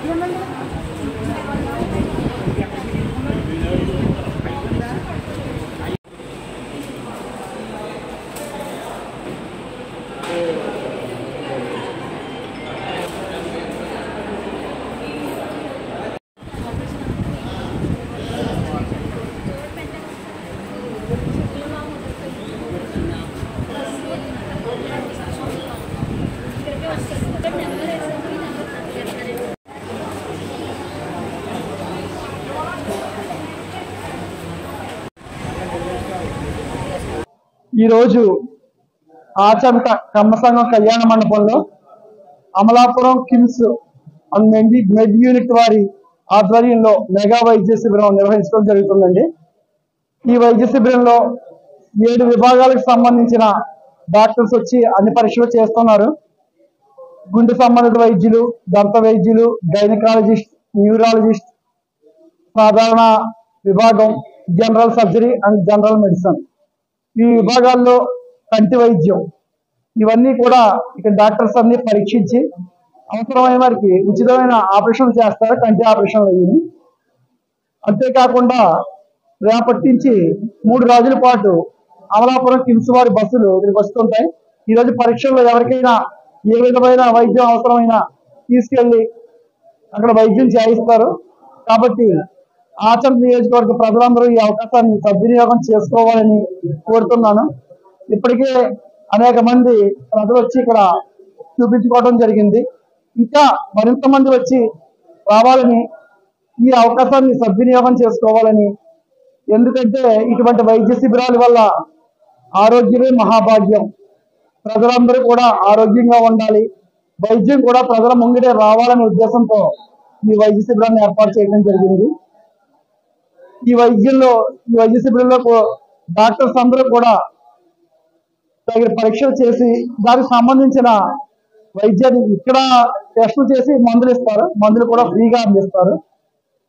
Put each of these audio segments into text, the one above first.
ఈ రోజు ఆచంట కమ్మసంఘం కళ్యాణ మండపంలో Amalapuram KIMS and med unit వారి ఆధ్వర్యంలో మెగా వైద్య శిబిరం నిర్వహించడం జరుగుతుందండి. ఈ వైద్య శిబిరంలో 7 విభాగాలకు సంబంధించిన డాక్టర్స్ వచ్చి అన్ని పరీక్షలు చేస్తున్నారు. గుండె సంబంధిత వైద్యులు, దంత వైద్యులు, గైనకాలజిస్ట్, న్యూరాలజిస్ట్, సాధారణ విభాగం, general surgery and general medicine, ఈ విభాగాల్లో కంటి వైద్యం, ఇవన్నీ కూడా ఇక్కడ డాక్టర్స్ అన్ని పరీక్షించి అవసరమైన వారికి ఉచితమైన ఆపరేషన్లు చేస్తారు. కంటి ఆపరేషన్లు అయ్యింది. అంతేకాకుండా రేపటి నుంచి 3 రోజుల పాటు అమలాపురం కిమ్స్ వారి బస్సులు ఇక్కడికి వస్తుంటాయి. ఈరోజు పరీక్షల్లో ఎవరికైనా ఏ విధమైన వైద్యం అవసరమైనా తీసుకెళ్లి అక్కడ వైద్యం చేయిస్తారు. కాబట్టి ఆచంట నియోజకవర్గ ప్రజలందరూ ఈ అవకాశాన్ని సద్వినియోగం చేసుకోవాలని కోరుతున్నాను. ఇప్పటికే అనేక మంది ప్రజలు వచ్చి ఇక్కడ చూపించుకోవడం జరిగింది. ఇంకా మరింత మంది వచ్చి రావాలని, ఈ అవకాశాన్ని సద్వినియోగం చేసుకోవాలని, ఎందుకంటే ఇటువంటి వైద్య శిబిరాల వల్ల ఆరోగ్యమే మహాభాగ్యం. ప్రజలందరూ కూడా ఆరోగ్యంగా ఉండాలి, వైద్యం కూడా ప్రజల ముంగిటే రావాలనే ఉద్దేశంతో ఈ వైద్య శిబిరాన్ని ఏర్పాటు చేయడం జరిగింది. ఈ వైద్య శిబిరంలో డాక్టర్స్ అందరూ కూడా తగిన పరీక్షలు చేసి దానికి సంబంధించిన వైద్యాన్ని ఇక్కడ టెస్టులు చేసి మందులు ఇస్తారు. మందులు కూడా ఫ్రీగా అందిస్తారు.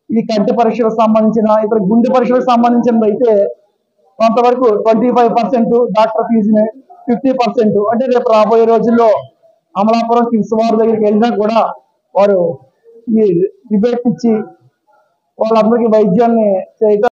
ఈ కంటి పరీక్షలకు సంబంధించిన, ఇతర గుండె పరీక్షలకు సంబంధించినది అయితే కొంతవరకు 25% డాక్టర్ ఫీజుని, 50% అంటే రేపు రాబోయే రోజుల్లో అమలాపురం కిమ్స్ వారి దగ్గరికి వెళ్ళినా కూడా వారు ఈ రిబేట్ ఇచ్చి వాళ్ళందరికీ వైద్యాన్ని చేయటం